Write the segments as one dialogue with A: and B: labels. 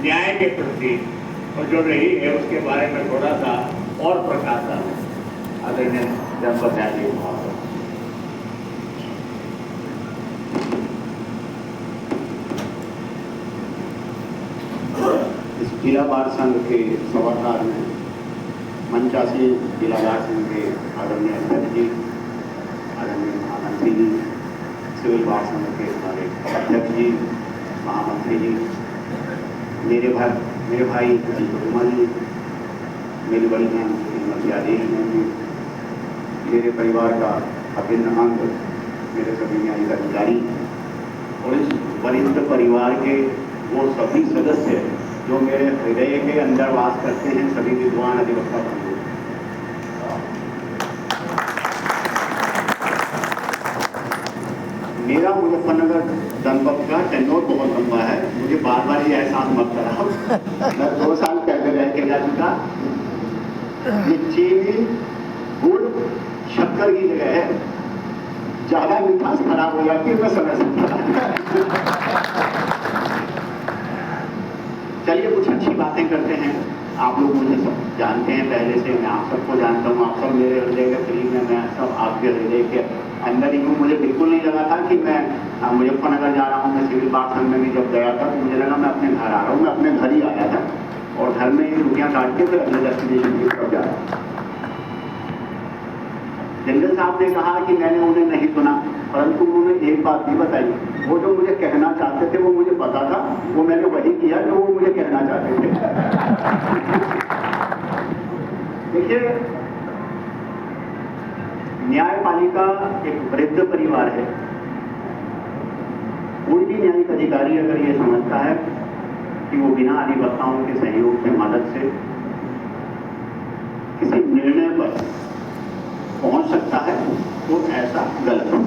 A: न्याय के प्रति और जो रही है उसके बारे में थोड़ा सा और प्रकाश डालें। आदरणीय जनपद इस जिला बार संघ के सभागार में मंचासी जिला बार संघ के आदरणीय अध्यक्ष जी, आदरणीय महामंत्री जी, सिविल बार संघ के हमारे अध्यक्ष जी, महामंत्री जी, मेरे भाई कुमार जी, मेरी बड़ी बहन श्रीमती आदेश जी, मेरे परिवार का अभिन्न अंग, मेरे सभी न्यायिक अधिकारी और इस वरिष्ठ परिवार के वो सभी सदस्य जो मेरे हृदय के अंदर वास करते हैं, सभी विद्वान अधिवक्ता बंधु। मेरा मुजफ्फरनगर जनपद का टेन्योर बहुत लंबा है, मुझे बार बार ये एहसास मत कराओ। मैं 2 साल पहले रह के जा चुका। ये चीनी गुड़ शक्कर की जगह है, ज्यादा मिठास खराब हो जाती है, मैं समझ सकता। चलिए कुछ अच्छी बातें करते हैं। आप लोग मुझे सब जानते हैं पहले से, मैं आप सबको जानता हूँ, आप सब मेरे हृदय के करीब में, मैं सब आपके हृदय के अंदर ही हूँ। मुझे बिल्कुल नहीं लगा था कि मैं मुजफ्फरनगर जा रहा हूँ। मैं सिविल बार संघ में भी जब गया था तो मुझे लगा मैं अपने घर आ रहा हूँ। मैं अपने घर ही आया था और घर में ही रुपया काट के फिर अगले डेस्टिनेशन की तरफ जा रहा था। जनरल साहब ने कहा कि मैंने उन्हें नहीं सुना, परंतु उन्होंने एक बात भी बताई। वो जो मुझे कहना चाहते थे वो मुझे पता था, वो मैंने वही किया जो वो मुझे कहना चाहते थे। देखिए, न्यायपालिका एक वृद्ध परिवार है। कोई भी न्यायिक अधिकारी अगर ये समझता है कि वो बिना अधिवक्ताओं के सहयोग से, मदद से किसी निर्णय पर पहुंच सकता है तो ऐसा गलत है।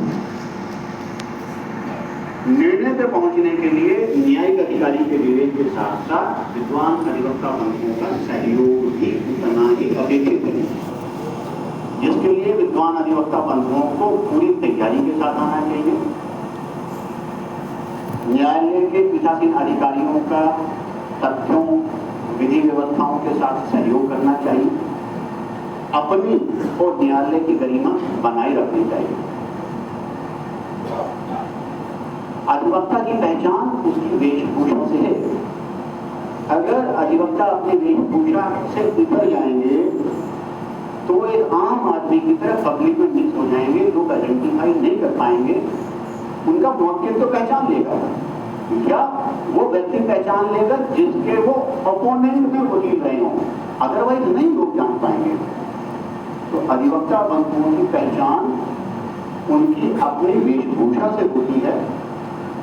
A: निर्णय पर पहुंचने के लिए न्यायिक अधिकारी के विवेक के साथ साथ विद्वान अधिवक्ता बंधुओं का सहयोग भी उतना ही अपेक्षित है, जिसके लिए विद्वान अधिवक्ता बंधुओं को पूरी तैयारी के साथ आना चाहिए। न्यायालय के पीठासीन अधिकारियों का तथ्यों, विधि व्यवस्थाओं के साथ सहयोग करना चाहिए। अपनी और न्यायालय की गरिमा बनाए रखनी चाहिए। अधिवक्ता की पहचान उसकी वेशभूषा से है। अगर अधिवक्ता अपनी वेशभूषा से उतर जाएंगे तो एक आम आदमी की तरह पब्लिक में मिक्स हो जाएंगे, लोग आइडेंटिफाई नहीं कर पाएंगे। उनका मौके तो पहचान लेगा या वो व्यक्ति पहचान लेगा जिसके वो अपोनेंट में वकील रहे हों, अदरवाइज नहीं लोग जान पाएंगे। तो अधिवक्ता बंधुओं की पहचान उनकी अपनी वेशभूषा से होती है,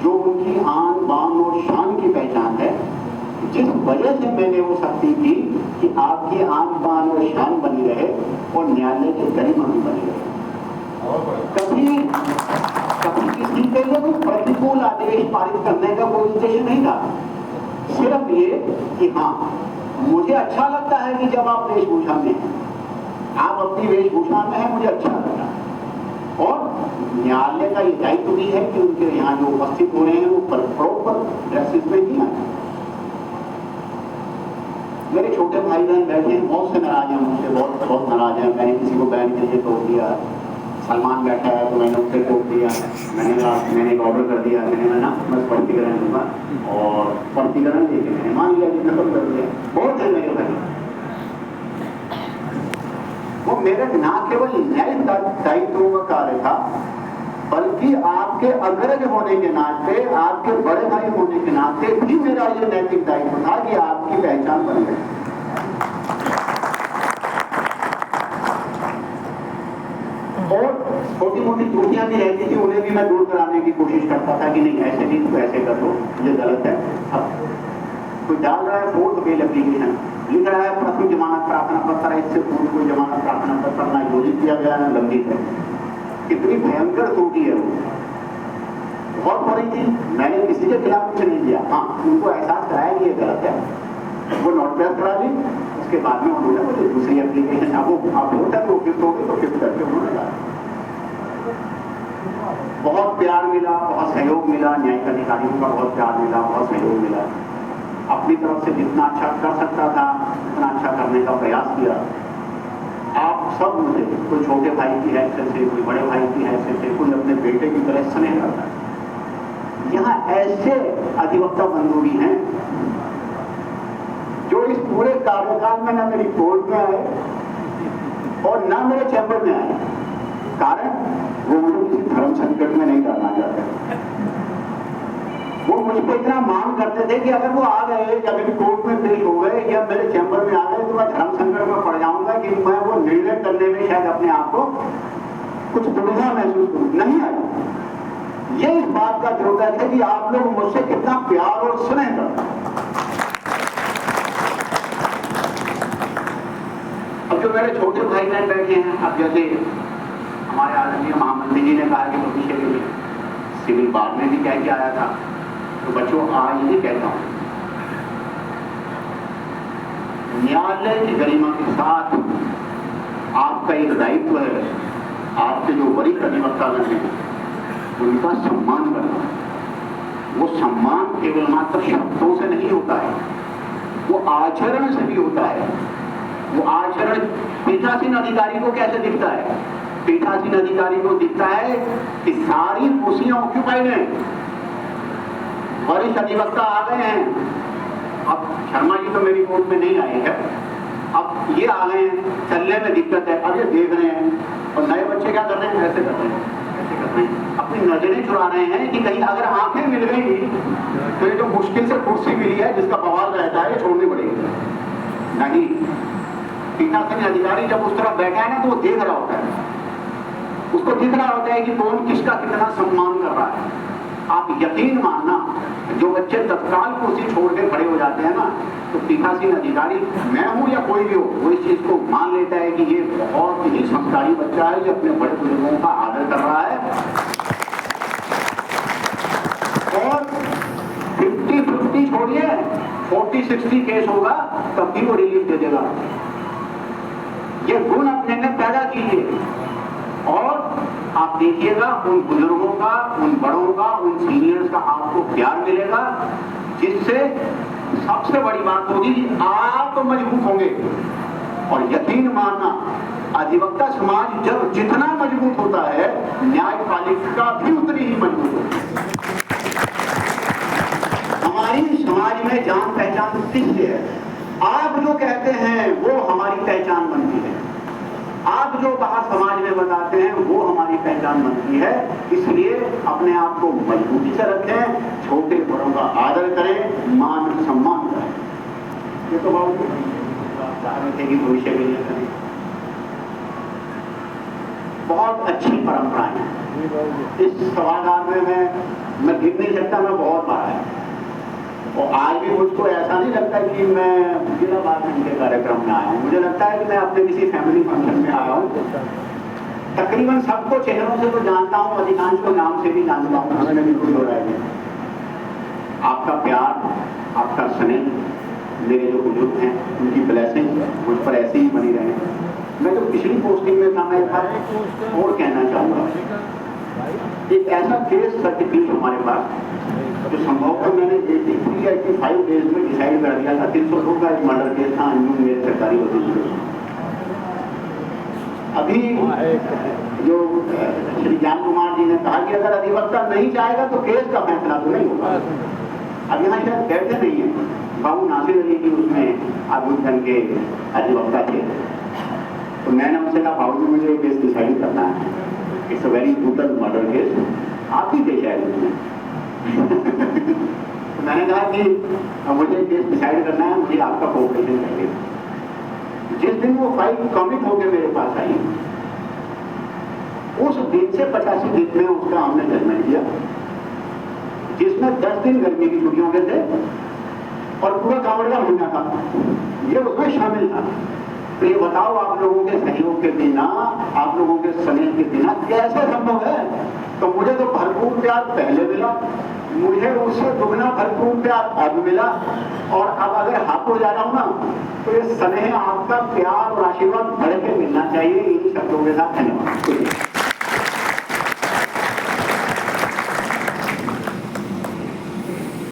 A: जो उनकी आन बान और शान की पहचान है। जिस वजह से मैंने वो शक्ति दी कि आपकी आन बान और शान बनी रहे और न्यायालय की गरिमा भी बनी रहे। कभी किसी के लिए कोई प्रतिकूल आदेश पारित करने का कोई उद्देश्य नहीं था, सिर्फ ये कि हाँ, मुझे अच्छा लगता है कि जब आप वेशभूषा में हैं, आप अपनी वेशभूषा में हैं, मुझे अच्छा लगता है। और न्यायालय का ये दायित्व भी है कि उनके यहाँ जो उपस्थित हो रहे हैं वो प्रॉपर ड्रेसेस में ही आए। मेरे छोटे भाई बहन बैठे हैं, बहुत से नाराज हैं मुझसे, बहुत नाराज हैं। मैंने किसी को बैन के लिए तोड़ दिया। सलमान बैठा है तो मैंने उससे तोड़ दिया। मैंने एक ऑर्डर कर दिया, मैंने ना मैं स्पष्टीकरण दूंगा और स्पष्टीकरण देके मैंने मान लिया कि खत्म कर दिया। बहुत है मेरे भाई, वो मेरे ना केवल न्यायिक दायित्वों का कार्य था, बल्कि आपके अग्रज होने के नाते, आपके बड़े भाई होने के नाते भी मेरा ये नैतिक दायित्व था कि आपकी पहचान बन गई। और छोटी मोटी त्रुटियां भी रहती थी, उन्हें भी मैं दूर कराने की कोशिश करता था कि नहीं ऐसे नहीं तो ऐसे कर दो, ये गलत है। अब कोई डाल रहा है फोर्थ बेल एप्लीकेशन, लिख रहा है प्रथम जमानत प्रार्थना पत्र, इससे पूर्व कोई जमानत प्रार्थना पत्र ना योजित किया गया ना लंबित है। कितनी भयंकर त्रुटि है वो, बहुत हो रही थी। मैंने किसी के खिलाफ कुछ नहीं दिया, हाँ उनको एहसास कराया कि ये गलत है, वो नोट पेश करा ली। उसके बाद में उन्होंने मुझे दूसरी एप्लीकेशन अब होता तो फिफ्ट हो गई तो फिफ्ट करके उन्होंने डाला। बहुत प्यार मिला, बहुत सहयोग मिला, न्यायिक अधिकारियों का बहुत प्यार मिला, बहुत सहयोग मिला। अपनी तरफ से जितना अच्छा कर सकता था उतना अच्छा करने का प्रयास किया। आप सब मुझे, कोई छोटे भाई की हैसियत से, कोई बड़े भाई की हैसियत से, कोई अपने बेटे की तरह स्नेह करता है। यहाँ ऐसे अधिवक्ता बंधु भी हैं जो इस पूरे कार्यकाल में ना मेरी कोर्ट में आए और ना मेरे चैम्बर में आए। कारण वो मुझे किसी धर्म संकट में नहीं डालना चाहते। वो मुझ पर इतना मांग करते थे कि अगर वो आ गए या मेरी कोर्ट में पेश हो गए या मेरे चैम्बर में आ गए तो मैं धर्म संकट में पड़ जाऊंगा कि मैं वो निर्णय करने में शायद अपने आप को कुछ दुविधा महसूस करूं। नहीं आया। ये इस बात का द्योतक है कि आप लोग मुझसे कितना प्यार और स्नेह करते हैं। अब जो मेरे छोटे भाई बहन बैठे हैं, अब जैसे हमारे आदरणीय महामंत्री जी ने कहा कि भविष्य में सिविल बार में भी कह के आया था, तो बच्चों आज ही कहता हूं, न्यायालय की गरिमा के साथ आपका एक दायित्व है, आपके जो वरिष्ठ अधिवक्तागण हैं उनका सम्मान करना। वो सम्मान केवल मात्र शब्दों से नहीं होता है, वो आचरण से भी होता है। वो आचरण पीठासीन अधिकारी को कैसे दिखता है? पीठासीन अधिकारी को दिखता है कि सारी कुर्सियां ऑक्यूपाइड हैं, वरिष्ठ अधिवक्ता आ गए हैं। अब शर्मा जी तो मेरी कोर्ट में नहीं आए हैं, अब ये आ गए हैं, चलने में दिक्कत है, अब ये देख रहे हैं और नए बच्चे क्या कर रहे हैं? ऐसे कर रहे हैं, ऐसे कर रहे हैं, अपनी नजरें चुरा रहे हैं कि कहीं अगर आंखें मिल गई तो ये जो मुश्किल से कुर्सी मिली है जिसका बवाल रहता है ये छोड़नी पड़ेगी। नहीं, पीठासीन अधिकारी जब उस तरफ बैठा है ना तो वो देख रहा होता है, उसको दिख रहा होता है कि कौन किसका कितना सम्मान कर रहा है। आप यकीन मानना, जो बच्चे तत्काल कुर्सी छोड़ के खड़े हो जाते हैं ना, तो पीठासीन अधिकारी मैं हूं या कोई भी हो, वो इस चीज को मान लेता है कि ये बहुत ही संस्कारी बच्चा है, ये अपने बड़े बुजुर्गों का आदर कर रहा है और 50-50 छोड़िए 40-60 केस होगा तब भी वो रिलीफ दे देगा। ये गुण अपने में पैदा कीजिए और आप देखिएगा उन बुजुर्गों का, उन बड़ों का, उन सीनियर्स का आपको प्यार मिलेगा, जिससे सबसे बड़ी बात होगी आप तो मजबूत होंगे। और यकीन मानना, अधिवक्ता समाज जब जितना मजबूत होता है, न्यायपालिका भी उतनी ही मजबूत होती है। हमारी समाज में जान पहचान किससे है? आप जो कहते हैं वो हमारी पहचान बनती है, आप जो बाहर समाज में बताते हैं वो हमारी पहचान बनती है। इसलिए अपने आप को मजबूती से रखें, छोटे बड़ों का आदर करें, मान सम्मान करें। ये तो बहुत रखेगी भविष्य के लिए करें। बहुत अच्छी परंपराएं हैं इस सभागार में। मैं गिन नहीं सकता, मैं बहुत बार आया और आज भी मुझको ऐसा नहीं लगता कि मैं जिला बार के कार्यक्रम में आया हूँ। मुझे लगता है कि मैं अपने किसी फैमिली फंक्शन में आया हूँ। तकरीबन सबको चेहरों से तो जानता हूँ, अधिकांश को नाम से भी जानता हूँ, उसमें भी कोई हो रहा है। आपका प्यार, आपका स्नेह, मेरे जो बुजुर्ग हैं उनकी ब्लेसिंग मुझ पर ऐसे ही बनी रहे। मैं तो पिछली पोस्टिंग में था, मैं और कहना चाहूँगा, एक ऐसा केस सर्टिफिकेट हमारे पास जो संभवतः मैंने 83-85 डेज में डिसाइड कर दिया था। 302 का एक मर्डर केस था अंजुम मेरे सरकारी वकील। अभी जो श्री ज्ञान कुमार जी ने कहा कि अगर अधिवक्ता नहीं चाहेगा तो केस का फैसला तो नहीं होगा। अब यहाँ शायद बैठे नहीं है, बाबू नासिर अली जी उसमें आबुद्धन के अधिवक्ता थे, तो मैंने उनसे कहा बाबू जी मुझे केस डिसाइड करना है, it's a very brutal murder case, आप ही थे शायद उसमें। तो मैंने कहा कि मुझे केस डिसाइड करना है, मुझे आपका कोऑपरेशन चाहिए। जिस दिन वो फाइल कमिट होकर मेरे पास आई, उस दिन से 85 दिन में उसका हमने जजमेंट किया, जिसमें 10 दिन गर्मी की छुट्टियों के थे और पूरा कांवड़ का महीना था, ये उसमें शामिल था। तो ये बताओ, आप लोगों के सहयोग के बिना, आप लोगों के स्नेह के बिना कैसे संभव है? तो मुझे तो भरपूर प्यार पहले मिला, मुझे उससे दुगना भरपूर प्यार अब मिला, और अब अगर हाथ जा रहा हूं ना तो ये स्नेह, आपका प्यार और आशीर्वाद बढ़ के मिलना चाहिए। इन्हीं शब्दों के साथ धन्यवाद।